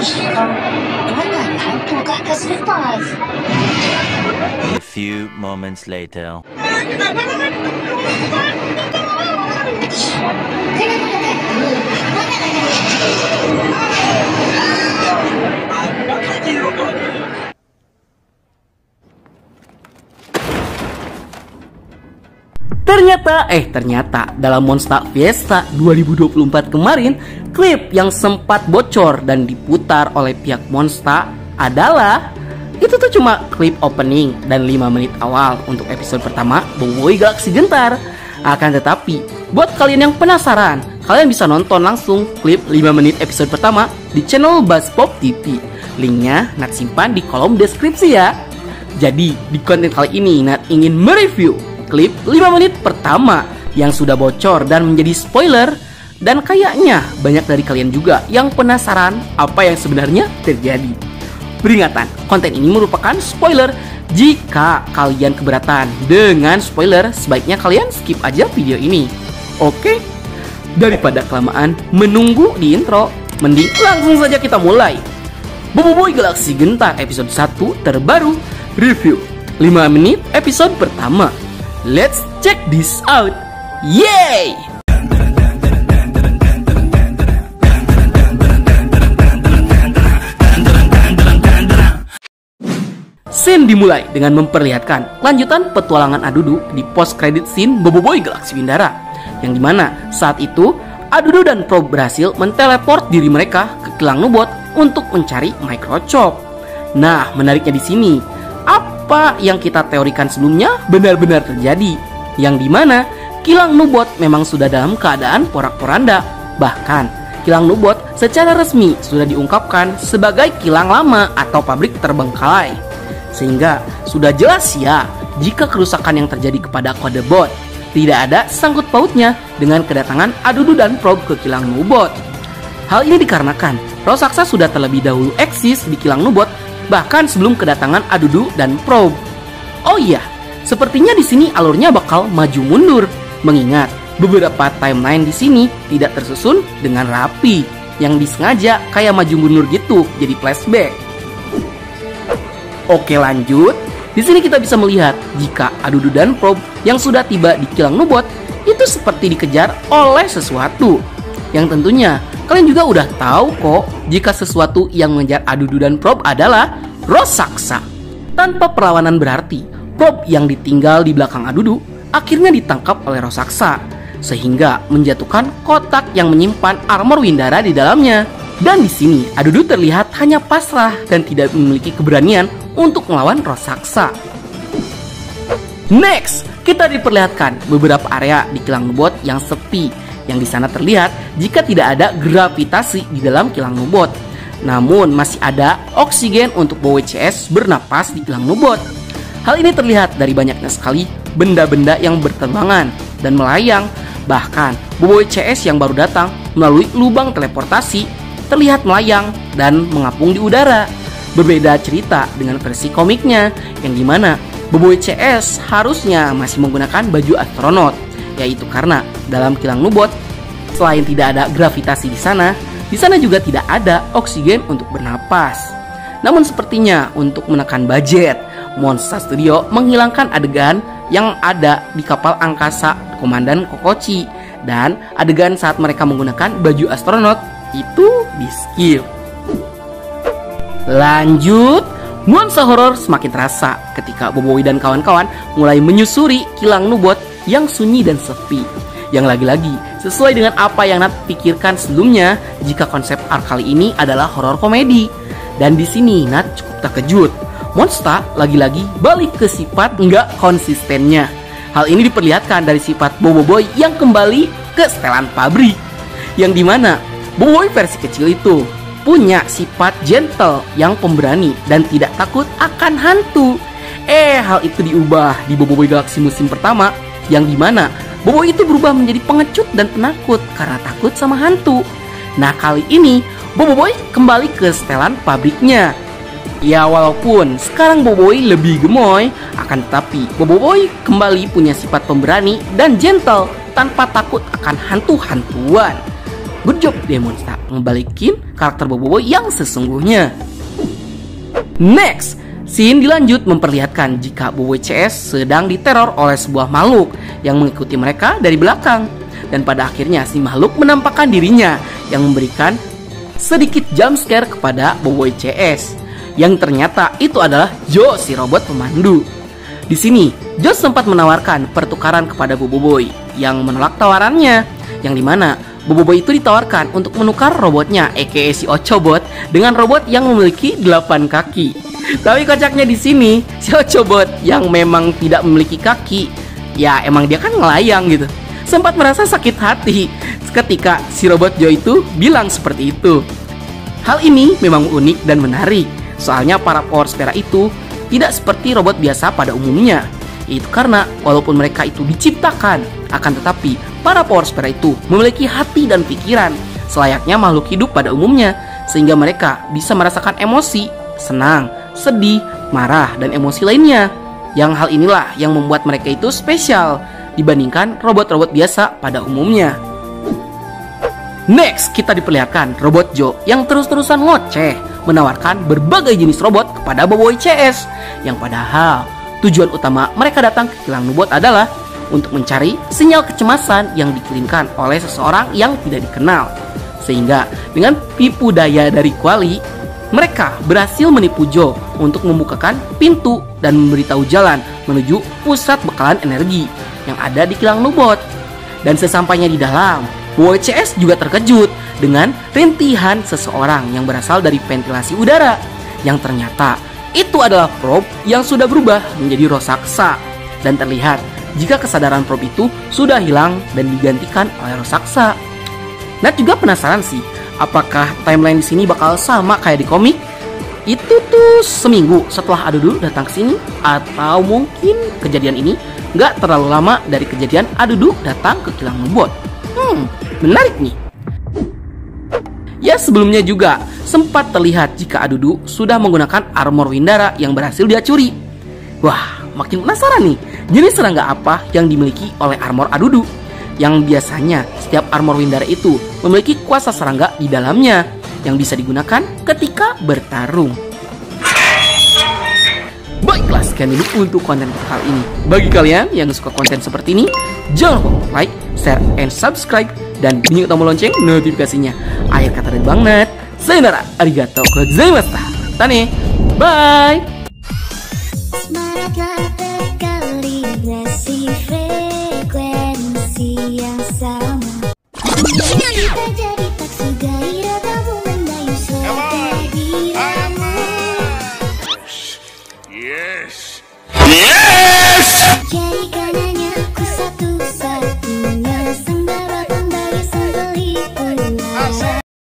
A few moments later. Ternyata dalam Monster Fiesta 2024 kemarin, klip yang sempat bocor dan diputar oleh pihak Monster adalah itu tuh cuma klip opening dan 5 menit awal untuk episode pertama Boboiboy Galaksi Gentar. Akan tetapi, buat kalian yang penasaran, kalian bisa nonton langsung klip 5 menit episode pertama di channel BuzzPop TV. Linknya Nat simpan di kolom deskripsi ya. Jadi, di konten kali ini Nat ingin mereview klip 5 menit pertama yang sudah bocor dan menjadi spoiler. Dan kayaknya banyak dari kalian juga yang penasaran apa yang sebenarnya terjadi. Peringatan, konten ini merupakan spoiler. Jika kalian keberatan dengan spoiler, sebaiknya kalian skip aja video ini. Oke? Daripada kelamaan menunggu di intro, mending langsung saja kita mulai. Boboiboy Galaksi Gentar episode 1 terbaru, review 5 menit episode pertama. Let's check this out. Yay! Scene dimulai dengan memperlihatkan lanjutan petualangan Adudu di post credit scene Boboiboy Galaksi Windara, yang dimana saat itu Adudu dan Probe berhasil menteleport diri mereka ke kilang Nubot untuk mencari microchip. Nah, menariknya di sini, apa yang kita teorikan sebelumnya benar-benar terjadi, yang dimana kilang Nubot memang sudah dalam keadaan porak-poranda. Bahkan kilang Nubot secara resmi sudah diungkapkan sebagai kilang lama atau pabrik terbengkalai, sehingga sudah jelas ya jika kerusakan yang terjadi kepada kode bot tidak ada sangkut pautnya dengan kedatangan Adudu dan Probe ke kilang Nubot. Hal ini dikarenakan raksasa sudah terlebih dahulu eksis di kilang Nubot bahkan sebelum kedatangan Adudu dan Probe. Oh iya, sepertinya di sini alurnya bakal maju mundur, mengingat beberapa timeline di sini tidak tersusun dengan rapi, yang disengaja kayak maju mundur gitu, jadi flashback. Oke, lanjut. Di sini kita bisa melihat jika Adudu dan Probe yang sudah tiba di kilang Nubot itu seperti dikejar oleh sesuatu, yang tentunya kalian juga udah tahu kok jika sesuatu yang mengejar Adudu dan Probe adalah raksasa. Tanpa perlawanan berarti, Probe yang ditinggal di belakang Adudu akhirnya ditangkap oleh raksasa, sehingga menjatuhkan kotak yang menyimpan armor Windara di dalamnya. Dan di sini Adudu terlihat hanya pasrah dan tidak memiliki keberanian untuk melawan raksasa. Next, kita diperlihatkan beberapa area di kilang Nubot yang sepi, yang di sana terlihat jika tidak ada gravitasi di dalam kilang Nubot. Namun masih ada oksigen untuk Boboiboy CS bernapas di kilang Nubot. Hal ini terlihat dari banyaknya sekali benda-benda yang berterbangan dan melayang. Bahkan Boboiboy CS yang baru datang melalui lubang teleportasi terlihat melayang dan mengapung di udara. Berbeda cerita dengan versi komiknya, yang dimana Boboiboy CS harusnya masih menggunakan baju astronot, yaitu karena dalam kilang Nubot selain tidak ada gravitasi di sana juga tidak ada oksigen untuk bernapas. Namun sepertinya untuk menekan budget, Monster Studio menghilangkan adegan yang ada di kapal angkasa Komandan Kokochi, dan adegan saat mereka menggunakan baju astronot itu di skip. Lanjut, nuansa horor semakin terasa ketika Boboiboy dan kawan-kawan mulai menyusuri kilang Nubot yang sunyi dan sepi, yang lagi-lagi sesuai dengan apa yang Nat pikirkan sebelumnya jika konsep arc kali ini adalah horor komedi. Dan di sini Nat cukup terkejut, Monster lagi-lagi balik ke sifat nggak konsistennya. Hal ini diperlihatkan dari sifat Boboiboy yang kembali ke setelan pabrik, yang dimana Boboiboy versi kecil itu punya sifat gentle yang pemberani dan tidak takut akan hantu. Hal itu diubah di Boboiboy Galaksi musim pertama, yang dimana Boboiboy itu berubah menjadi pengecut dan penakut karena takut sama hantu. Nah, kali ini Boboiboy kembali ke setelan pabriknya. Ya, walaupun sekarang Boboiboy lebih gemoy, akan tetapi Boboiboy kembali punya sifat pemberani dan gentle tanpa takut akan hantu-hantuan. Good job deh Monsta, ngebalikin karakter Boboiboy yang sesungguhnya. Next, scene dilanjut memperlihatkan jika Boboiboy CS sedang diteror oleh sebuah makhluk yang mengikuti mereka dari belakang. Dan pada akhirnya si makhluk menampakkan dirinya yang memberikan sedikit jump scare kepada Boboiboy CS. Yang ternyata itu adalah Jo, si robot pemandu. Di sini, Jo sempat menawarkan pertukaran kepada Boboiboy yang menolak tawarannya, yang dimana Boboiboy itu ditawarkan untuk menukar robotnya, aka si Ochobot, dengan robot yang memiliki 8 kaki. Tapi kocaknya di sini, si Ochobot yang memang tidak memiliki kaki, ya emang dia kan ngelayang gitu, sempat merasa sakit hati ketika si robot Jo itu bilang seperti itu. Hal ini memang unik dan menarik, soalnya para Power Spera itu tidak seperti robot biasa pada umumnya. Itu karena walaupun mereka itu diciptakan, akan tetapi para Power Spera itu memiliki hati dan pikiran selayaknya makhluk hidup pada umumnya, sehingga mereka bisa merasakan emosi, senang, sedih, marah, dan emosi lainnya. Yang hal inilah yang membuat mereka itu spesial dibandingkan robot-robot biasa pada umumnya. Next, kita diperlihatkan robot Jo yang terus-terusan ngoceh menawarkan berbagai jenis robot kepada Boboiboy CS, yang padahal tujuan utama mereka datang ke kilang Nubot adalah untuk mencari sinyal kecemasan yang dikirimkan oleh seseorang yang tidak dikenal. Sehingga dengan tipu daya dari Kuali, mereka berhasil menipu Jo untuk membukakan pintu dan memberitahu jalan menuju pusat bekalan energi yang ada di kilang Nubot. Dan sesampainya di dalam, Boboiboy CS juga terkejut dengan rintihan seseorang yang berasal dari ventilasi udara, yang ternyata itu adalah probe yang sudah berubah menjadi raksasa. Dan terlihat jika kesadaran probe itu sudah hilang dan digantikan oleh raksasa. Nat juga penasaran sih, apakah timeline di sini bakal sama kayak di komik? Itu tuh seminggu setelah Adudu datang ke sini, atau mungkin kejadian ini nggak terlalu lama dari kejadian Adudu datang ke kilang Nubot. Menarik nih. Ya, sebelumnya juga sempat terlihat jika Adudu sudah menggunakan armor Windara yang berhasil dia curi. Wah, makin penasaran nih, jenis serangga apa yang dimiliki oleh armor Adudu, yang biasanya setiap armor Windara itu memiliki kuasa serangga di dalamnya yang bisa digunakan ketika bertarung. Baiklah, sekian dulu untuk konten kali ini. Bagi kalian yang suka konten seperti ini, jangan lupa like, share, and subscribe, dan bunyi tombol lonceng notifikasinya. Akhir kata dari Bang Nat, sayonara, arigatou gozaimashita. Tane, bye. Frekuensi yang sama.